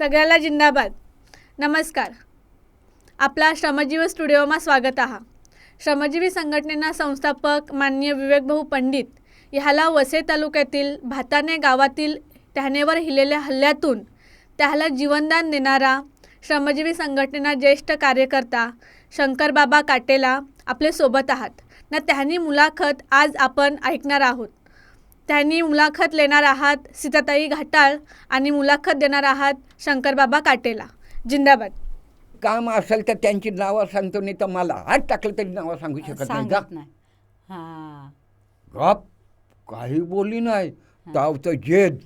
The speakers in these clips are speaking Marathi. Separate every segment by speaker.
Speaker 1: सगळ्याला जिंदाबाद. नमस्कार. आपला श्रमजीवी स्टुडिओમાં स्वागत आहे. श्रमजीवी संघटनेना संस्थापक माननीय विवेक भाऊ पंडित ह्याला वसे तालुक्यातील भाताणे गावातील टहनेवर हिलेल्या हल्ल्यातून त्याला जीवनदान देणारा श्रमजीवी संघटनेना ज्येष्ठ कार्यकर्ता शंकरबाबा काटेला आपले सोबत आहात ना. त्यांनी मुलाखत आज आपण ऐकणार आहोत. त्यांनी मुलाखत लेणार आहात सीताताई घाटाळ आणि मुलाखत देणार आहात शंकरबाबा काटेला. जिंदाबाद.
Speaker 2: काम असेल तर त्यांची नावं सांगतो, नाही तर मला हात टाकलं तरी नावं सांगू शकत नाही. गप काही बोलली नाही. तावचं जेद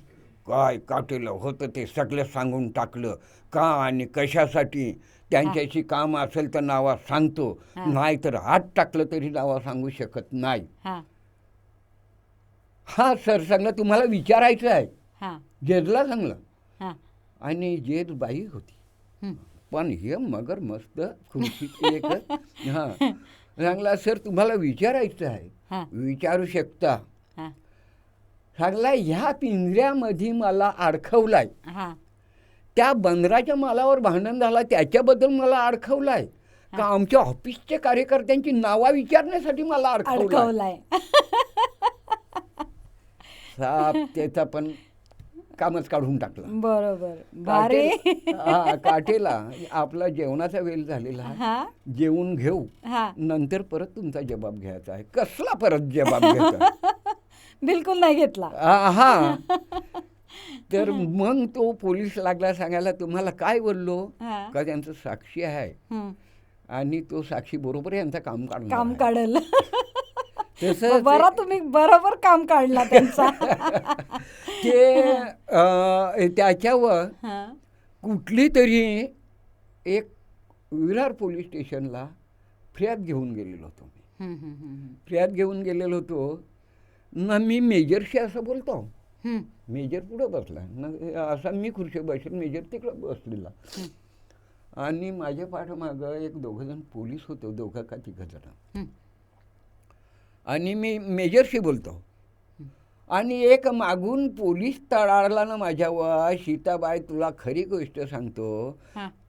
Speaker 2: काय काटेलं होतं ते सगळं सांगून टाकलं. का आणि कशासाठी त्यांच्याशी काम असेल तर नावं सांगतो, नाही तर हात टाकलं तरी नावं सांगू शकत नाही. हा सर सांगलं तुम्हाला विचारायचं आहे. जेदला सांगलं आणि जेद बाई होती, पण हे मगर मस्त खुर्चीत एक हां सांगला सर तुम्हाला विचारायचं आहे, विचारू शकता. सांगला ह्या पिंजऱ्यामध्ये मला अडकवलाय, त्या बंदराच्या मालावर भांडण झाला त्याच्याबद्दल मला अडकवलाय का आमच्या ऑफिसच्या कार्यकर्त्यांची नावा विचारण्यासाठी मला अडकवलाय. साप त्याचा पण कामच काढून टाकलं.
Speaker 1: बरोबर.
Speaker 2: काटेला आपला जेवणाचा वेळ झालेला, जेवून घेऊ नंतर परत तुमचा जबाब घ्यायचा आहे. कसला परत जबाब घ्यायचा?
Speaker 1: बिलकुल नाही घेतला.
Speaker 2: हा तर मग तो पोलीस लागला सांगायला तुम्हाला काय बोललो का त्यांचं साक्षी आहे आणि तो साक्षी बरोबर यांचं काम
Speaker 1: काढेल.
Speaker 2: तसं
Speaker 1: बरं तुम्ही बरोबर काम काढला त्यांचा.
Speaker 2: ते त्याच्यावर कुठली तरी एक विरार पोलीस स्टेशनला फिर्याद घेऊन गेलेलो होतो. फिर्याद घेऊन गेलेलो होतो ना. मी मेजरशी असं बोलतो, मेजर पुढं बसला ना, असा मी खुर्शी बसेल, मेजर तिकडं बसलेला आणि माझ्या पाठमागं एक दोघंजण पोलीस होतो, दोघं का तिघं जण. आणि मी मेजरशी बोलतो आणि एक मागून पोलीस तळाला ना माझ्यावर, सीताबाई तुला खरी गोष्ट सांगतो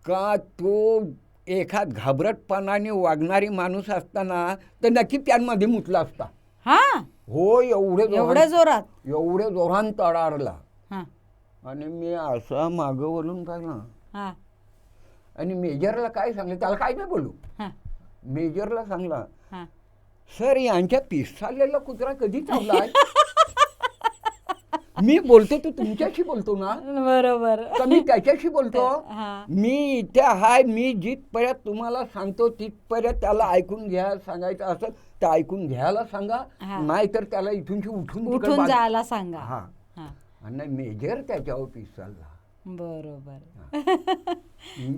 Speaker 2: का तो एखाद घाबरटपणाने वागणारी माणूस असताना तर नक्की त्यांमध्ये मुतला असता. हो एवढ्या जोरात तळाडला. आणि मी असा मागं वळून पाहिला आणि मेजरला काय सांगलं, त्याला काय नाही बोलू, मेजरला सांगला सर यांच्या पिसाळलेला कुत्रा कधी चावलाय? मी बोलतो तू तुमच्याशी बोलतो ना, बरोबर तर मी त्याच्याशी बोलतो. मी इथे हाय, मी जिथपर्यंत तुम्हाला सांगतो तिथपर्यंत त्याला ऐकून घ्या, सांगायचं असेल तर ऐकून घ्यायला सांगा, नाही तर त्याला इथूनची उठून
Speaker 1: जायला सांगा.
Speaker 2: आणि मेजर त्याच्यावर पिसाळला.
Speaker 1: बरोबर.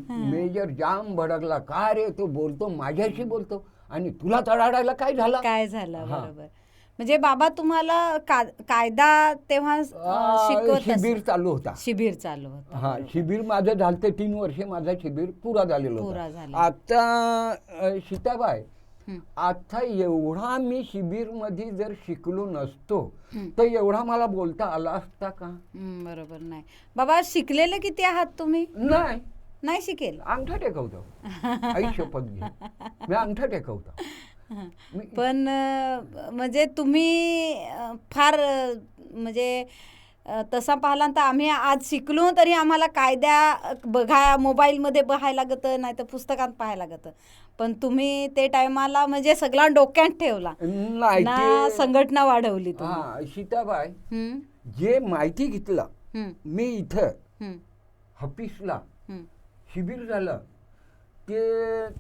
Speaker 2: मेजर जाम भडकला, का रे तो बोलतो माझ्याशी बोलतो आणि तुला तडाडायला काय झालं?
Speaker 1: बरोबर. म्हणजे बाबा तुम्हाला कायदा तेव्हा
Speaker 2: शिबिर चालू होता.
Speaker 1: हा
Speaker 2: शिबिर माझं झालं 3 वर्षे माझा शिबिर पुरा झालेला होता. आता सीताबाई आता एवढा मी शिबिर मध्ये जर शिकलो नसतो तर एवढा मला बोलता आला असता का?
Speaker 1: बरोबर. नाही बाबा. शिकलेले किती आहात तुम्ही? नाही शिकेल.
Speaker 2: अंगठा टेकवतो. आई शपथ घे, मी अंगठा टेकवतो.
Speaker 1: पण म्हणजे तुम्ही फार म्हणजे तसा पाहिला तर आम्ही आज शिकलो तरी आम्हाला कायद्या मोबाईलमध्ये बघायला लागतं, नाही तर पुस्तकात पाहायला लागतं. पण तुम्ही ते टायमाला म्हणजे सगळा डोक्यात ठेवला ना, संघटना वाढवली.
Speaker 2: सीताबाई जे माहिती घेतलं मी इथं ऑफिसला शिबिर झालं ते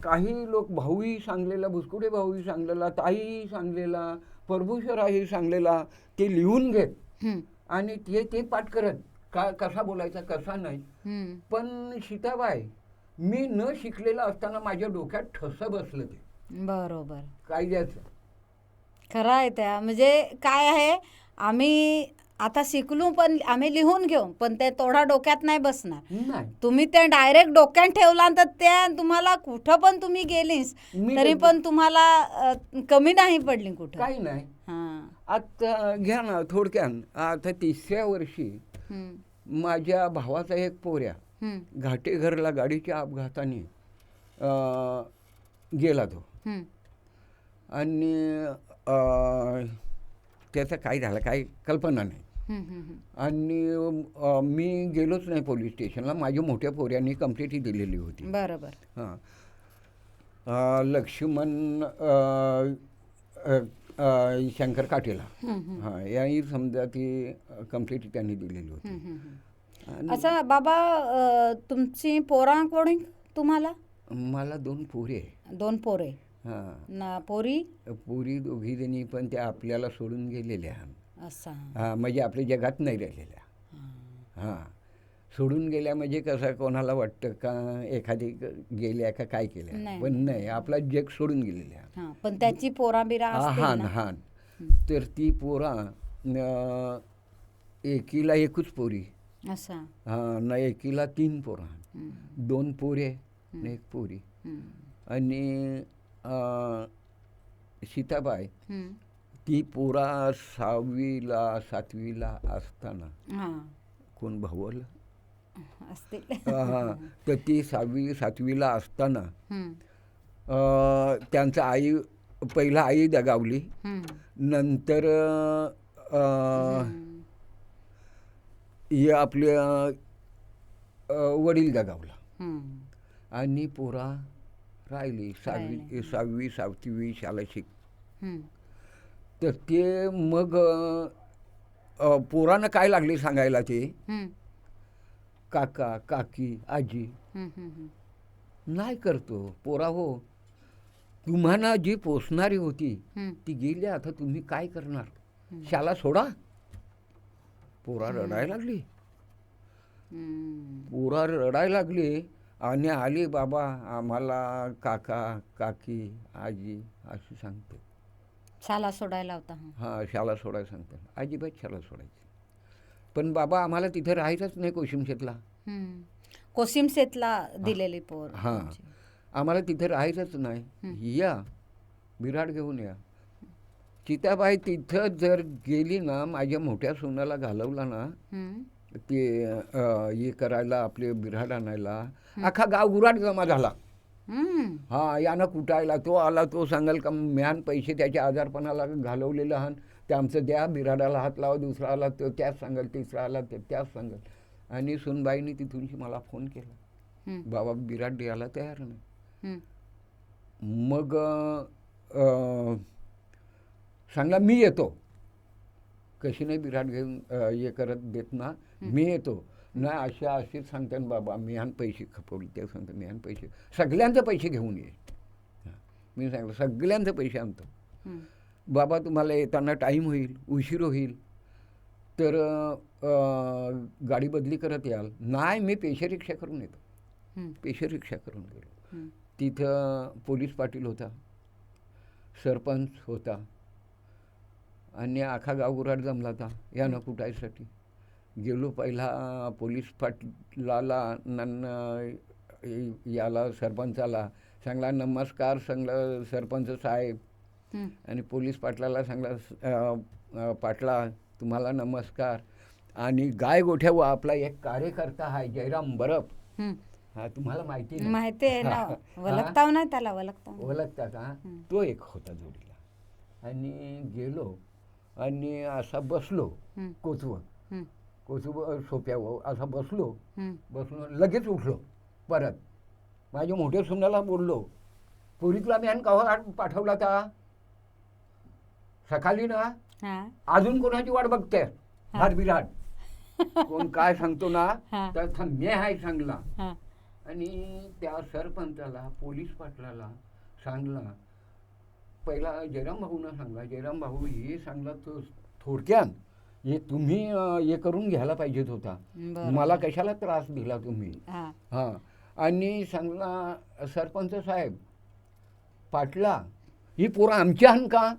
Speaker 2: काही लोक भाऊही सांगलेला, भुसकुडे भाऊही सांगलेला, ताई सांगलेला, प्रभूशराही सांगलेला, ते लिहून घेत आणि ते पाठ करत कसा बोलायचा कसा नाही. पण सीताबाई मी न शिकलेला असताना माझ्या डोक्यात ठसं बसलं ते.
Speaker 1: बरोबर.
Speaker 2: कायद्याचं
Speaker 1: खरं आहे. त्या म्हणजे काय आहे, आम्ही आता शिकलो पण आम्ही लिहून घेऊ, पण ते थोडा डोक्यात नाही बसणार. तुम्ही ते डायरेक्ट डोक्यात ठेवला तर त्या तुम्हाला कुठं पण तुम्ही गेलीस तरी पण तुम्हाला कमी नाही पडली कुठं.
Speaker 2: काही नाही. आता घ्या ना थोडक्यात, आता 3ऱ्या वर्षी माझ्या भावाचा एक पोऱ्या घाटेघरला गाडीच्या अपघाताने गेला तो. आणि त्याचं काय झालं काय कल्पना नाही. आणि मी गेलोच नाही पोलीस स्टेशनला. माझ्या मोठ्या पोऱ्यांनी कंप्लेंट दिलेली होती.
Speaker 3: बरोबर.
Speaker 2: हां, लक्ष्मण शंकर काटेला, हां, याही समजा ती कंप्लेंट त्यांनी दिलेली होती.
Speaker 3: असं बाबा तुमची पोरां कोणी तुम्हाला?
Speaker 2: मला 2 पोरे आहे.
Speaker 3: 2 पोरे.
Speaker 2: हां,
Speaker 3: ना पोरी?
Speaker 2: पोरी दोघी जणी पण त्या आपल्याला सोडून गेलेल्या.
Speaker 3: असा.
Speaker 2: हां, म्हणजे आपल्या जगात नाही राहिलेल्या. हां, सोडून गेल्या म्हणजे कसं कोणाला वाटतं का एखादी गेल्या का काय केल्या, पण नाही, आपला जग सोडून गेलेल्या.
Speaker 3: पण त्याची पोरा बिरा
Speaker 2: हां हां. तर ती पोरा एकीला एकच पोरी.
Speaker 3: असा.
Speaker 2: हां, ना एकीला 3 पोरा, 2 पोरे आणि 1 पोरी. आणि सीताबाई ती पोरा 6वीला 7वीला असताना कोण भावलं
Speaker 3: असतील.
Speaker 2: हां, तर ती 6वी 7वीला असताना त्यांचं आई पहिला आई दगावली, नंतर हे आपल्या वडील दगावला आणि पोरा राहिली 6वी 7वी शाळा शिक. तर ते मग पोरानं काय लागले सांगायला, ते काका काकी आजी नाही करतो पोरा हो, तुम्हाला जी पोसणारी होती ती गेली, आता तुम्ही काय करणार, शाळा सोडा. पोरा रडायला लागली. पोरा रडायला लागली आणि आली, बाबा आम्हाला काका काकी आजी अशी सांगते.
Speaker 3: शाळा सोडायला होता.
Speaker 2: हां, शाळा सोडायला सांगते. अजिबात शाळा सोडायची. पण बाबा आम्हाला तिथे राहायचंच नाही कोशिमशेतला.
Speaker 3: कोशिमशेतला दिलेली पोर.
Speaker 2: हां, आम्हाला तिथे राहायचंच नाही, या बिराड घेऊन या. सीताबाई तिथं जर गेली ना, माझ्या मोठ्या सोनाला घालवला ना ते हे करायला, आपले बिराड आणायला, अख्खा गाव गुराड जमा झाला. हां, यानं कुटायला, तो आला, तो सांगाल का म्यान पैसे त्याच्या आजारपणाला घालवलेलं आहात, ते आमचं द्या, बिराडाला हात लावा, दुसरा आला तो त्याच सांगाल, तिसरा आला ते त्याच सांगाल. आणि सुनबाईंनी तिथूनशी मला फोन केला, बाबा बिराड द्यायला तयार नाही. मग सांगला मी येतो, कशी नाही बिराड घेऊन हे करत देत ना, मी येतो. नाही अशा अशीच सांगते ना बाबा, मी ह्यान पैसे खपवले, ते सांगतो मी ह्यान पैसे, सगळ्यांचे पैसे घेऊन ये. मी सांगितलं सगळ्यांचे पैसे आणतो. बाबा तुम्हाला येताना टाईम होईल, उशीर होईल, तर गाडी बदली करत याल. नाही, मी पेशा रिक्षा करून येतो. पेशा रिक्षा करून गेलो. तिथं पोलीस पाटील होता, सरपंच होता आणि अख्खा गाव गुराड जमला होता यानं कुटायसाठी. गेलो, पहिला पोलीस पाटलाला याला सरपंचाला सांगला नमस्कार, सांगलं सरपंच साहेब. आणि पोलीस पाटलाला सांगला पाटला तुम्हाला नमस्कार. आणि गाय गोठ्यावर आपला एक कार्यकर्ता आहे जयराम बरफ, हा तुम्हाला माहिती
Speaker 3: आहे ना, ओळखता ना त्याला,
Speaker 2: ओळखता का, तो एक होता जोडीला. आणि गेलो आणि असा बसलो कोचव सोप्यावर असा बसलो, लगेच उठलो. परत माझ्या मोठ्या सुनाला बोललो, पोरीतला मी आणि कवा पाठवला था सकाळी ना, अजून कोणाची वाट बघते हात बिराट, कोण काय सांगतो ना तर मी आहे सांगला. आणि त्या सरपंचाला पोलीस पाटलाला सांगला, पहिला जयराम भाऊना सांगला, जयराम भाऊ हे सांगला तो थोडक्यात हे तुम्ही हे करून घ्यायला पाहिजेत होता, मला कशाला त्रास दिला तुम्ही. हां, आणि सांगला सरपंच साहेब पाटला ही पोरं आमची आण का,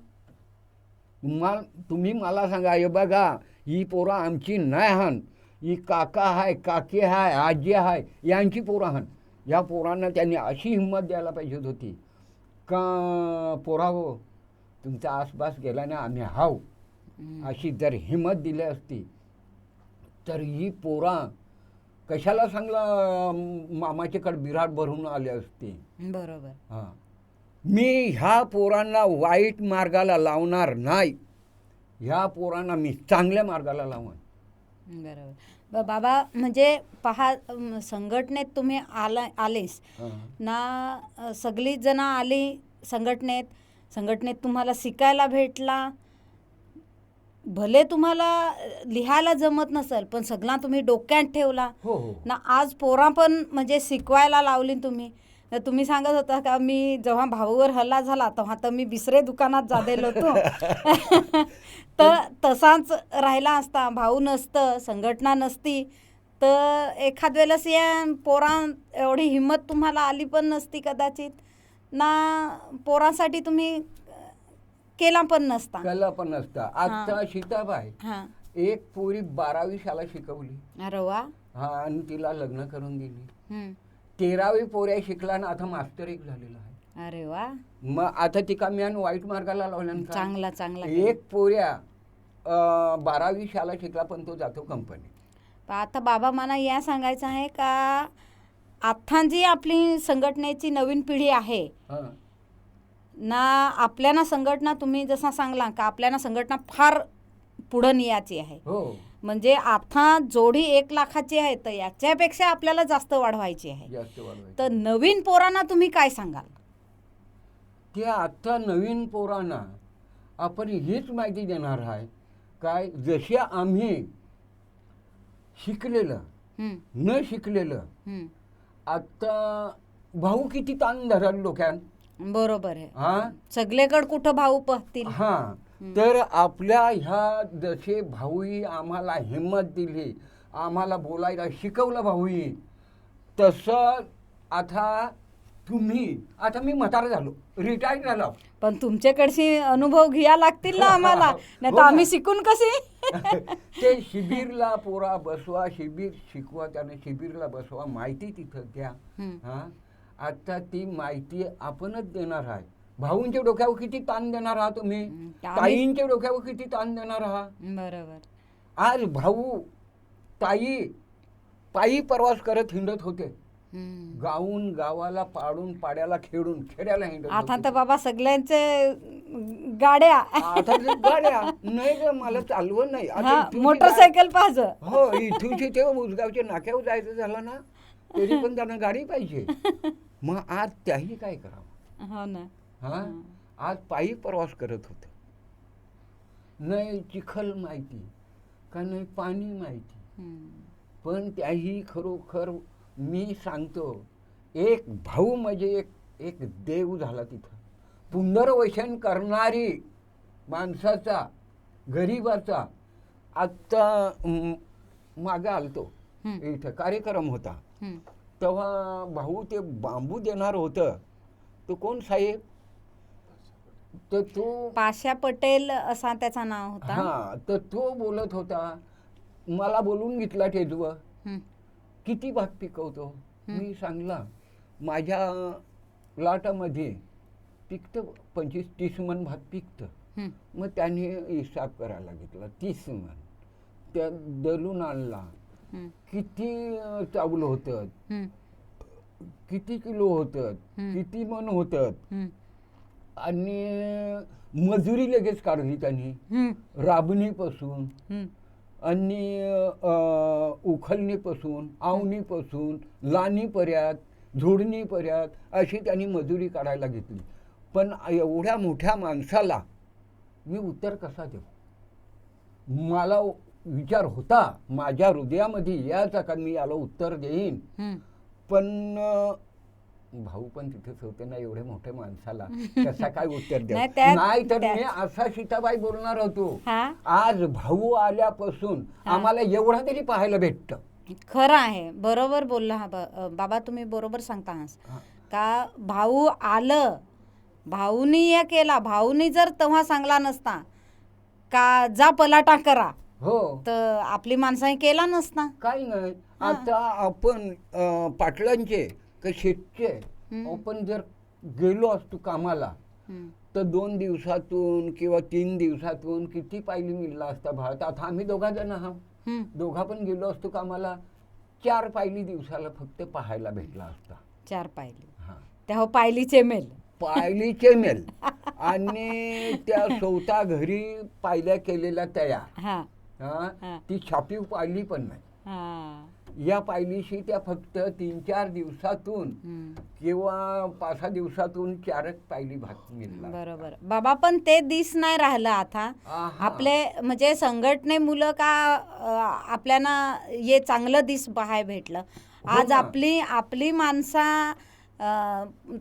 Speaker 2: तुम्ही मला सांगा, हे बघा ही पोरं आमची नाही हान, ही काका आहे काकी आहे आजी आहे यांची पोरं हान. या पोरांना त्यांनी अशी हिंमत द्यायला पाहिजेत होती का पोरा हो तुमचा आसपास गेला ना आम्ही हाव, अशी जर हिंमत दिली असती तर ही पोरा कशाला चांगलं मामाच्याकडे बिराड भरून आले असते.
Speaker 3: बरोबर.
Speaker 2: हां, मी ह्या पोरांना वाईट मार्गाला लावणार नाही. ह्या पोरांना मी चांगल्या मार्गाला लावून.
Speaker 3: बरोबर. बाबा म्हणजे पहा, संघटनेत तुम्ही आलेस ना, सगळी जण आली संघटनेत तुम्हाला शिकायला भेटला. भले तुम्हाला लिहायला जमत नसेल पण सगळा तुम्ही डोक्यात ठेवला
Speaker 2: हो हो
Speaker 3: ना. आज पोरा पण म्हणजे शिकवायला लावली तुम्ही. तर तुम्ही सांगत होता का मी जेव्हा भाऊवर हल्ला झाला तेव्हा तर मी दुसरे दुकानात जादेल होतो. तर तसाच राहिला असता, भाऊ नसतं, संघटना नसती तर एखाद वेळेस या पोरा एवढी हिंमत तुम्हाला आली पण नसती कदाचित ना. पोरांसाठी तुम्ही केला पण नसता.
Speaker 2: आता सीताबाई
Speaker 3: हां.
Speaker 2: एक पोरी 12वी शाळा शिकवली.
Speaker 3: अरे वा.
Speaker 2: हा, आणि तिला लग्न करून दिली.
Speaker 3: हं.
Speaker 2: 13वी पोऱ्या शिकला ना, आता मास्टर एक झालेला आहे.
Speaker 3: अरे वा.
Speaker 2: मग आता ती काम्यान वाईट मार्गाला लावल्यानंतर
Speaker 3: चांगला चांगला.
Speaker 2: एक पोऱ्या 12वी शाळा शिकला पण तो जातो कंपनी.
Speaker 3: आता बाबा मला या सांगायचं आहे का आता जी आपली संघटनेची नवीन पिढी आहे ना, आपल्याला संघटना तुम्ही जसा सांगला का आपल्याला संघटना फार पुढं न्यायची आहे.
Speaker 2: हो,
Speaker 3: म्हणजे आता जोडी 1 लाखाची आहे तर याच्यापेक्षा आपल्याला जास्त वाढवायची आहे.
Speaker 2: जास्त वाढवायची.
Speaker 3: तर नवीन पोरांना तुम्ही काय सांगाल?
Speaker 2: ते आता नवीन पोरांना आपण हीच माहिती देणार आहे काय, जशी आम्ही शिकलेलं
Speaker 3: हं,
Speaker 2: न शिकलेलं
Speaker 3: हं.
Speaker 2: आता भाऊ किती ताण धरल डोक्यात.
Speaker 3: बरोबर आहे.
Speaker 2: हा
Speaker 3: सगळीकडे कुठं भाऊ पहतील.
Speaker 2: हा, तर आपल्या ह्या जसे भाऊही आम्हाला हिंमत दिली, आम्हाला बोलायला शिकवलं भाऊही, तसं आता तुम्ही, आता मी म्हातारा झालो, रिटायर झालो.
Speaker 3: पण तुमच्याकडचे अनुभव घ्या लागतील ना आम्हाला, नाही तर आम्ही शिकून कशी.
Speaker 2: ते शिबिरला पोरा बसवा, शिबिर शिकवा, त्याने शिबिरला बसवा, माहिती तिथं द्या. हा, आता ती माहिती आपणच देणार आहे. भाऊंच्या डोक्यावर किती ताण देणार आहात तुम्ही, ताईंच्या डोक्यावर किती ताण देणार आहात.
Speaker 3: बरोबर.
Speaker 2: आज भाऊ ताई पायी प्रवास करत हिंडत होते, गावून गावाला, पाडून पाड्याला, खेळून खेड्याला हिंडत
Speaker 3: आता
Speaker 2: होते.
Speaker 3: तर बाबा सगळ्यांचे गाड्या.
Speaker 2: आता ते गाड्या नाही ग, मला चालवत नाही. आता
Speaker 3: हा,
Speaker 2: इथूनची
Speaker 3: मोटरसायकल पाहिजे.
Speaker 2: हो, इथूनची ते उसगावच्या नाक्यावर जायचं झालं ना, तरी पण त्यांना गाडी पाहिजे. मग आज त्याही काय करावं.
Speaker 3: हो ना.
Speaker 2: हा, आज पायी प्रवास करत होत. नाही चिखल माहिती का नाही पाणी माहिती, पण त्याही खरोखर मी सांगतो, एक भाऊ म्हणजे एक देव झाला तिथं. पुनर्वसन करणारी माणसाचा, गरीबाचा. आत्ता मागे आलतो, इथं कार्यक्रम होता, तेव्हा भाऊ ते बांबू देणार होतं. तो कोण साहेब, तर तो
Speaker 3: पाशा पटेल असा त्याचा नाव होता.
Speaker 2: हा, तर तो बोलत होता, मला बोलून घेतला टेजवर, किती भात पिकवतो. मी सांगला माझ्या लाटामध्ये पिकतं 25-30 मन भात पिकतं. मग त्याने हिसाब करायला घेतला, 30 मन त्या दलून आणला. किती चावलं होतं, किती किलो होतं, किती मन होतं, आणि मजुरी लगेच काढली त्यांनी, राबणीपासून आणि उखलणीपासून, आवणीपासून, लाणीपर्यंत, झोडणीपर्यंत अशी त्यांनी मजुरी काढायला घेतली. पण एवढ्या मोठ्या माणसाला मी उत्तर कसा देऊ. मला विचार होता माझ्या हृदयामध्ये याचा का मी याला उत्तर देईन, पण भाऊ पण तिथेच होते ना, एवढ्या मोठ्या माणसाला कसा काय उत्तर द्या. नाही तर मी असा सीताबाई बोलणार होतो. आज भाऊ आल्यापासून आम्हाला एवढा तरी पाहायला भेटतं.
Speaker 3: खरं आहे, बरोबर बोलला बाबा, तुम्ही बरोबर सांगता का. भाऊ आलं, भाऊनी हे केला, भाऊनी जर तेव्हा सांगला नसता का जा पलाटा करा,
Speaker 2: हो, तर
Speaker 3: आपली माणसाने केला नसता.
Speaker 2: काही नाही. आता आपण पाटलांचे का शेतचे आपण जर गेलो असतो कामाला, तर 2 दिवसातून किंवा 3 दिवसातून किती पायली मिळला असता भात. आता आम्ही 2 जण आहोत, दोघा पण गेलो असतो कामाला, 4 पायली दिवसाला फक्त पाहायला भेटला असता.
Speaker 3: 4 पायली
Speaker 2: हा,
Speaker 3: त्या पायलीचे मेल.
Speaker 2: पायलीचे मेल आणि त्या स्वतः घरी पायल्या केलेल्या तयार.
Speaker 3: हा
Speaker 2: हा, ती छापीव पायली पण नाही.
Speaker 3: हा
Speaker 2: या पायलीशी त्या फक्त 3-4 दिवसातून किंवा 5-6 दिवसातून 4 पायली भात मिळला.
Speaker 3: बरोबर बाबा, पण ते दिस नाही राहिलं आता.
Speaker 2: आहा.
Speaker 3: आपले म्हणजे संघटनेमुळं का आपल्याला हे चांगलं दिस पाहाय भेटलं. आज
Speaker 2: ना.
Speaker 3: आपली माणसा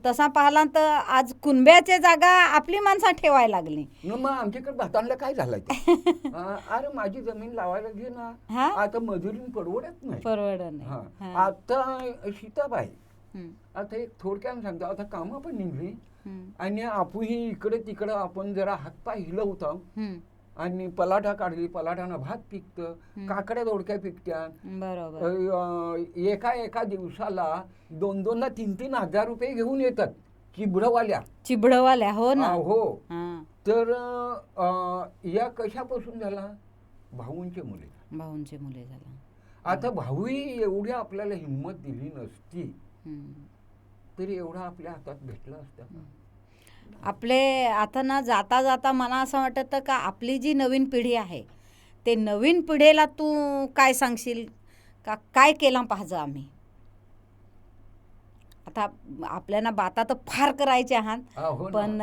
Speaker 3: तसा पाहिला तर आज कुणब्याच्या जागा आपली माणसं ठेवायला लागली.
Speaker 2: मग आमच्याकडे भातांना काय झालंय ते? अरे माझी जमीन लावायला घे ना,
Speaker 3: हा?
Speaker 2: आता मजुरी परवडत नाही.
Speaker 3: परवडत नाही.
Speaker 2: हा.
Speaker 3: हा.
Speaker 2: आता सीताबाई,
Speaker 3: हम्म,
Speaker 2: आता एक थोडक्यात सांगतो, आता कामं पण निघली
Speaker 3: हम्म,
Speaker 2: आणि आपणही इकडे तिकडं आपण जरा हातपाय हिलवतो
Speaker 3: हम्म.
Speaker 2: आणि पलाटा काढली, पलाटानं भात पिकतं, काकड्या दोडक्या पिकत्यात.
Speaker 3: बरोबर.
Speaker 2: एका दिवसाला 2-2 ला 3-3 हजार रुपये घेऊन येतात चिबडवाल्या.
Speaker 3: चिबडवाल्या हो ना.
Speaker 2: हो.
Speaker 3: हा.
Speaker 2: तर या कशापासून झाला? भाऊंचे मुले.
Speaker 3: भाऊंचे मुले झाला.
Speaker 2: आता भाऊही एवढी आपल्याला हिंमत दिली नसती
Speaker 3: हम्म.
Speaker 2: तरी एवढा आपल्या हातात भेटला असता का?
Speaker 3: आपले आता ना जाता जाता मला असं वाटतं का आपली जी नवीन पिढी आहे ते नवीन पिढीला तू काय सांगशील का काय केला पाहिजे आम्ही? आता आपल्याला बाता तर फार करायचे आहात,
Speaker 2: हो ना.
Speaker 3: पण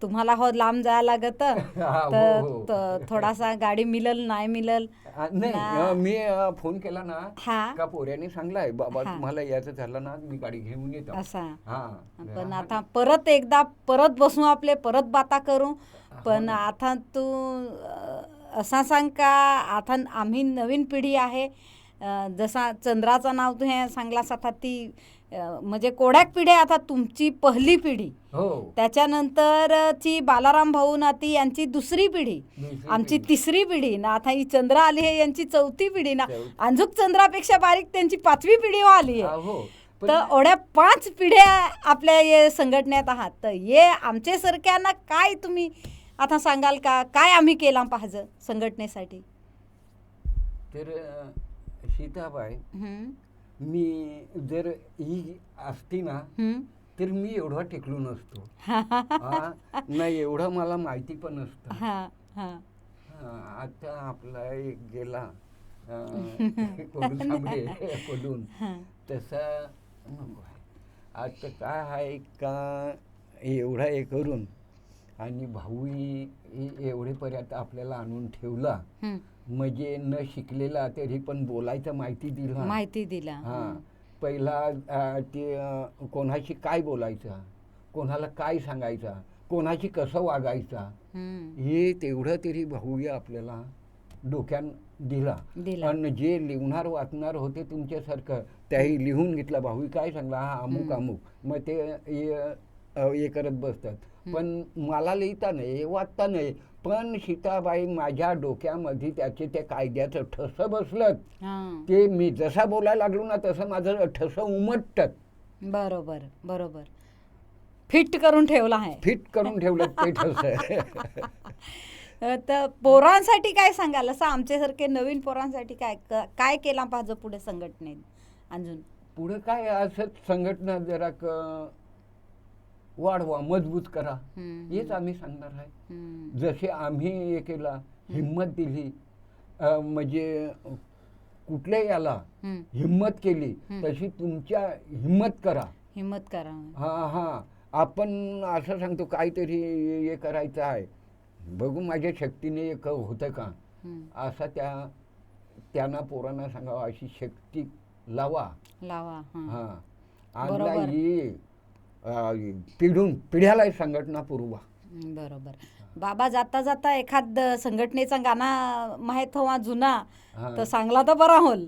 Speaker 3: तुम्हाला हो लांब जायला लागत
Speaker 2: हो,
Speaker 3: तर
Speaker 2: हो.
Speaker 3: थोडासा गाडी मिळल नाही मिळल.
Speaker 2: नाही, मी फोन केला ना
Speaker 3: हा
Speaker 2: का पोऱ्याने सांगलाय बाबा
Speaker 3: हा.
Speaker 2: तुम्हाला यायचं झालं ना मी गाडी घेऊन येतो.
Speaker 3: असा.
Speaker 2: हा.
Speaker 3: पण आता परत बसू आपले परत बाता करू. पण आता तू असा सांग का आता आम्ही नवीन पिढी आहे, जसा चंद्राचं नाव तू हे सांगलास आता ती म्हणजे कोड्याक पिढी आता तुमची पहिली पिढी,
Speaker 2: हो.
Speaker 3: त्याच्यानंतर ची बालाराम भाऊ ना ती यांची दुसरी पिढी,
Speaker 2: दुसरी
Speaker 3: आमची
Speaker 2: पिढी.
Speaker 3: 3री पिढी ना, आता ही चंद्र आली आहे यांची 4थी पिढी ना,
Speaker 2: चौथी.
Speaker 3: अंजुक चंद्रापेक्षा बारीक त्यांची 5वी पिढी आली आहे.
Speaker 2: हो. पण
Speaker 3: तर एवढ्या 5 पिढ्या आपल्या ये संघटनेत आहात, तर ये आमचे सारख्यांना काय तुम्ही आता सांगाल का काय आम्ही केला पाहिजे संघटनेसाठी?
Speaker 2: तर सीताबाई,
Speaker 3: हम्म,
Speaker 2: मी जर ही असती ना
Speaker 3: हम्म.
Speaker 2: तर मी एवढा टेकलो नसतो. हा, नाही एवढं मला माहिती पण नसतं.
Speaker 3: हा, हा.
Speaker 2: आता आपला एक गेला पडून तसा नको आहे. आता काय आहे का एवढा हे करून आणि भाऊही एवढेपर्यंत आपल्याला आणून ठेवला,
Speaker 3: हम्म.
Speaker 2: म्हणजे न शिकलेला तरी पण बोलायचं माहिती दिला. हा, पहिला ते कोणाशी काय बोलायचं, कोणाला काय सांगायचा, कोणाशी कसं वागायचा,
Speaker 3: हम्म.
Speaker 2: हे तेवढं तरी भाऊया आपल्याला डोक्यान दिला.
Speaker 3: दिला.
Speaker 2: आणि जे लिहणार वाचणार होते तुमच्यासारखं त्याही लिहून घेतला. भाऊ काय सांगला, हा अमुक अमुक, मग ते हे करत बसतात. पण मला लिहिता नाही वाचता नाही, पण सीताबाई माझ्या डोक्यामध्ये त्याचे ते कायद्याचं ठसं बसलं.
Speaker 3: हा.
Speaker 2: ते मी जसा बोलायला लागलो ना तसं माझं ठसं उमटतं.
Speaker 3: बरोबर बरोबर. फिट करून ठेवला आहे.
Speaker 2: फिट करून ठेवलं ते ठसं.
Speaker 3: तर पोरांसाठी काय सांगाल, असं आमच्यासारखे नवीन पोरांसाठी काय केला पाहिजे पुढे संघटनेत अजून?
Speaker 2: पुढे काय असंच संघटना जरा वाढवा, मजबूत करा, हेच आम्ही सांगणार आहे. जसे आम्ही हे केला, हिंमत दिली, म्हणजे कुठल्या याला हिंमत केली, तशी तुमच्या हिंमत करा. हा, आपण असं सांगतो काहीतरी हे करायचं आहे, बघू माझ्या शक्तीने एक होतं का, असा त्यांना पोरांना सांगावं, अशी शक्ती लावा. हा, आणला ही पिढ्याला संघटना पुरवा.
Speaker 3: बरोबर. बाबा, जाता जाता एखाद संघटनेचा गाणं माहित हवा जुना तर सांगला तर बरा होल.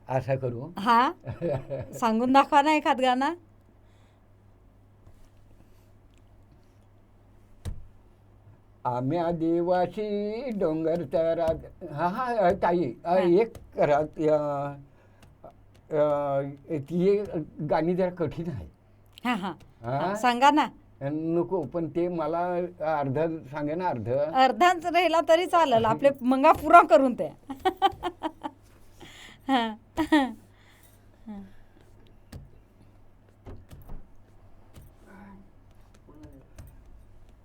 Speaker 2: असं करू.
Speaker 3: हा, सांगून दाखवा ना एखाद गाणं.
Speaker 2: आम्या देवाशी डोंगर तरा. हा ताई, एक करा, ती गाणी जरा कठीण आहे.
Speaker 3: हा, सांगा ना.
Speaker 2: नको, पण ते मला अर्ध सांगे ना. अर्धाच
Speaker 3: राहिला तरी चालेल, आपले मंगा पुरा करून ते. हां.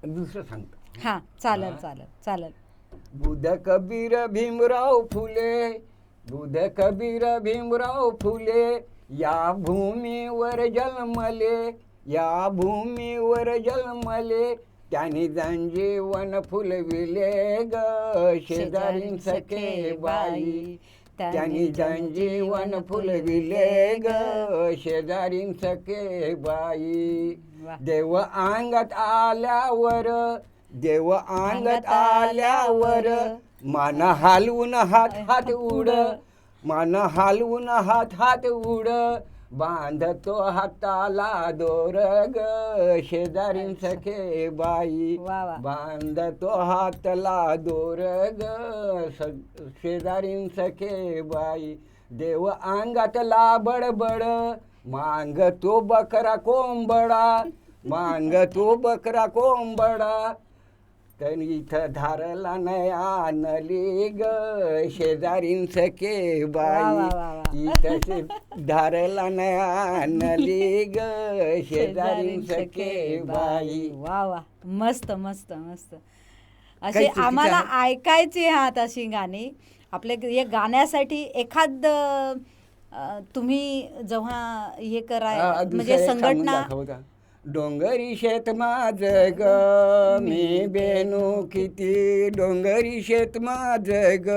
Speaker 2: दुसरं सांगतो.
Speaker 3: हां, चालेल चालेल चालेल.
Speaker 2: बुध कबीर भीमराव फुले, बुध कबीर भीमराव फुले, या भूमीवर जन्मले, या भूमीवर जन्मले, त्यांनी जनजीवन फुलविले ग शेजारीन सखे बाई, त्यांनी जनजीवन फुलविले ग शेजारीन सखे बाई.
Speaker 3: वाह.
Speaker 2: देव अंगात आल्यावर, देव अंगात आल्यावर, मान हालवून हात हात उड, मान हालवून हात हात उड, बांधतो हाताला दोर ग शेजारीन सखे बाई,
Speaker 3: वा वा.
Speaker 2: बांधतो हातला दोर ग शेजारीन सखे बाई. देव अंगातला बडबड, मांगतो बकरा कोंबडा, मांगतो बकरा कोंबडा, तर इथं धारला नाही आणली ग शेजारीन सखे
Speaker 3: वा, वा, वा, वा.
Speaker 2: बाई, इथं धारला नाही आणली ग शेजारीन सखे बाई.
Speaker 3: वा वा, मस्त मस्त मस्त.
Speaker 2: काही
Speaker 3: असे
Speaker 2: चुकीचं
Speaker 3: आम्हाला
Speaker 2: आहे?
Speaker 3: ऐकायची आहात अशी गाणी. आपले या गाण्यासाठी एखाद तुम्ही जेव्हा हे करा
Speaker 2: दुसरं
Speaker 3: म्हणजे
Speaker 2: एक सांगून
Speaker 3: संघटना.
Speaker 2: दाखवता. डोंगरी शेत माझ ग मी बेनू किती, डोंगरी शेत माझ ग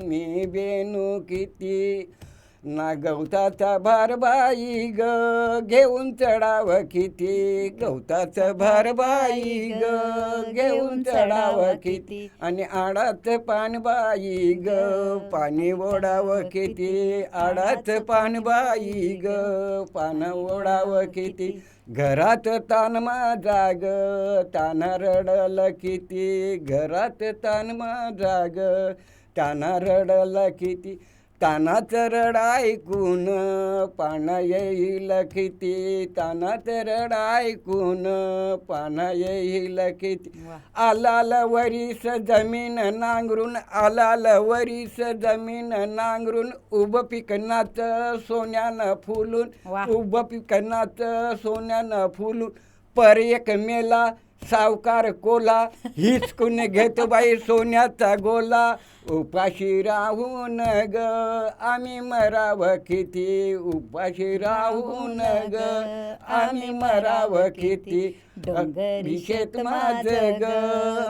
Speaker 2: मी बेनू किती, ना गवताचा भार बाई ग घेऊन चढाव किती, गवताचा भार बाई ग घेऊन चढाव किती, आणि आडाचं पान बाई ग पाणी ओढाव किती, आडाचं पान बाई ग पान ओढाव किती, घरात तान माझा ग तान रडल किती, घरात तान माझा ग तान रडल किती, तानाचं रड ऐकून पान येईल किती, तानाचं रड ऐकून पान येईल किती,
Speaker 3: वा.
Speaker 2: आलाल वरीस जमीन नांगरून, आलाल वरीस जमीन नांगरून, उभं पिकनाचं सोन्यानं फुलून,
Speaker 3: वा.
Speaker 2: उभं पिकनाचं सोन्यानं फुलून, पर एक मेला सावकार कोला, हिसकून घेतो बाई सोन्याचा गोला, उपाशी राहून ग आम्ही मराव किती, उपाशी राहून ग आम्ही मराव किती, डोंगरी शेत माझ ग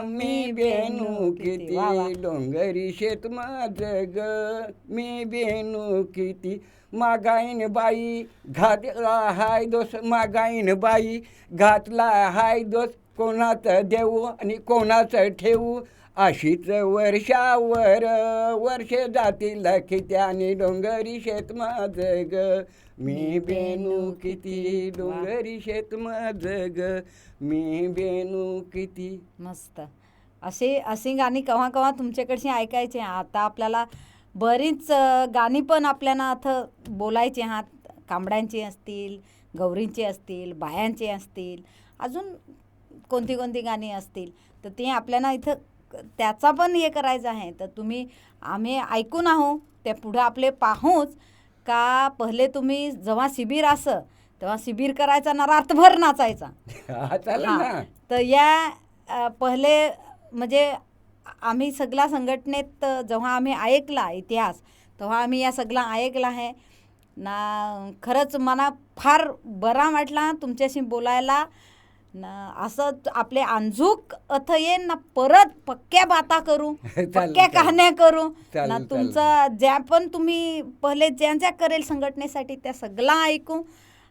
Speaker 2: मी बेनू किती,
Speaker 3: वा वा.
Speaker 2: डोंगरी शेत माझ ग मी बेनू किती, मागाईन बाई घातला हाय दोष, मागाईन बाई घातला हाय दोष, कोणाचं देऊ आणि कोणाचं ठेवू, अशीच वर्षावर वर्ष जातील किती, आणि डोंगरी शेत माझ ग मी बेनू किती, डोंगरी शेत माझ ग मी बेनू किती.
Speaker 3: मस्त. अशी गाणी केव्हा केव्हा तुमच्याकडची ऐकायची. आता आपल्याला बरीच गाणी पण आपल्याला आता बोलायची आहात. कांबड्यांची असतील, गौरींची असतील, बायांची असतील, अजून कोणती कोणती गाणी असतील, तर ते आपल्याला इथं त्याचा पण हे करायचं आहे. तर तुम्ही आम्ही ऐकून आहो त्या पुढं आपले पाहूच का. पहिले तुम्ही जेव्हा शिबिर असं तेव्हा शिबिर करायचा ना, रातभर नाचायचा.
Speaker 2: चालेल
Speaker 3: हां.
Speaker 2: ना.
Speaker 3: तर या पहिले म्हणजे आम्ही सगळ्या संघटनेत जेव्हा आम्ही ऐकला इतिहास, तेव्हा आम्ही या सगळा ऐकला आहे ना. खरंच मला फार बरा वाटला तुमच्याशी बोलायला ना. असं आपले अंजूक अथ येईन ना, परत पक्क्या बाता करू, पक्क्या
Speaker 2: चालेल.
Speaker 3: कहाण्या करू ना.
Speaker 2: चालेल,
Speaker 3: तुमचं ज्या पण तुम्ही पहिले ज्या करेल संघटनेसाठी त्या सगळा ऐकू.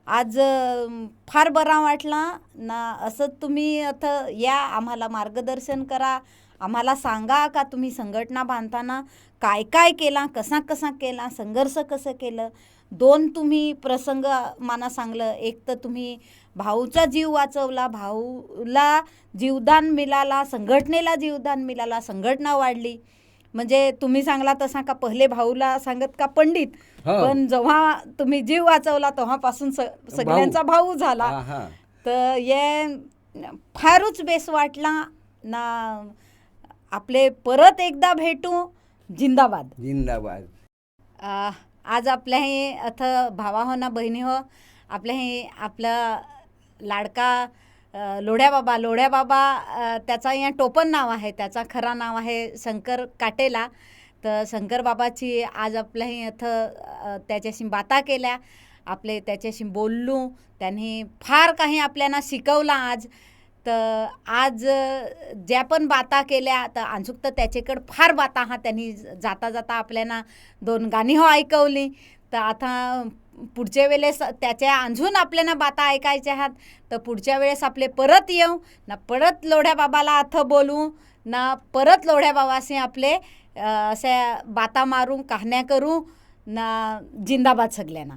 Speaker 3: आज फार बरा वाटला ना. असं तुम्ही आता या, आम्हाला मार्गदर्शन करा, आम्हाला सांगा का तुम्ही संघटना बांधताना काय काय केला, कसा कसा केला, संघर्ष कसं केलं. दोन तुम्ही प्रसंग मला सांगलं. एक तर तुम्ही भाऊचा जीव वाचवला, भाऊला जीवदान मिळाला, संघटनेला जीवदान मिळाला, संघटना वाढली. म्हणजे तुम्ही सांगला तसा का पहिले भाऊला सांगत का पंडित,
Speaker 2: हो.
Speaker 3: पण जेव्हा तुम्ही जीव वाचवला तेव्हापासून सगळ्यांचा भाऊ झाला.
Speaker 2: हा, हा.
Speaker 3: तर ये फारच बेस वाटला ना. आपले परत एकदा भेटू. जिंदाबाद.
Speaker 2: जिंदाबाद.
Speaker 3: आज आपल्या हे अथ भावा हो ना बहिणी हो, आपल्या हे आपला लाडका लोढ्या बाबा त्याचा या टोपण नाव आहे, त्याचा खरा नाव आहे शंकर काटेला. तर शंकर बाबाची आज आपल्या हे अथ त्याच्याशी बाता केल्या, आपले त्याच्याशी बोललो, त्यांनी फार काही आपल्याला शिकवलं आज. तर आज ज्या पण बाता केल्या तर आणखी तर त्याच्याकडं फार बाता हा त्यांनी जाता जाता आपल्याला 2 गाणी हो ऐकवली. तर आता पुढच्या वेळेस त्याच्या अजून आपल्याला बाता ऐकायच्या आहात तर पुढच्या वेळेस आपले परत येऊ ना, परत लोढ्या बाबाला अथ बोलू ना, परत लोढ्या बाबाशी आपले अशा बाता मारू, कहाण्या करू ना. जिंदाबाद सगळ्यांना.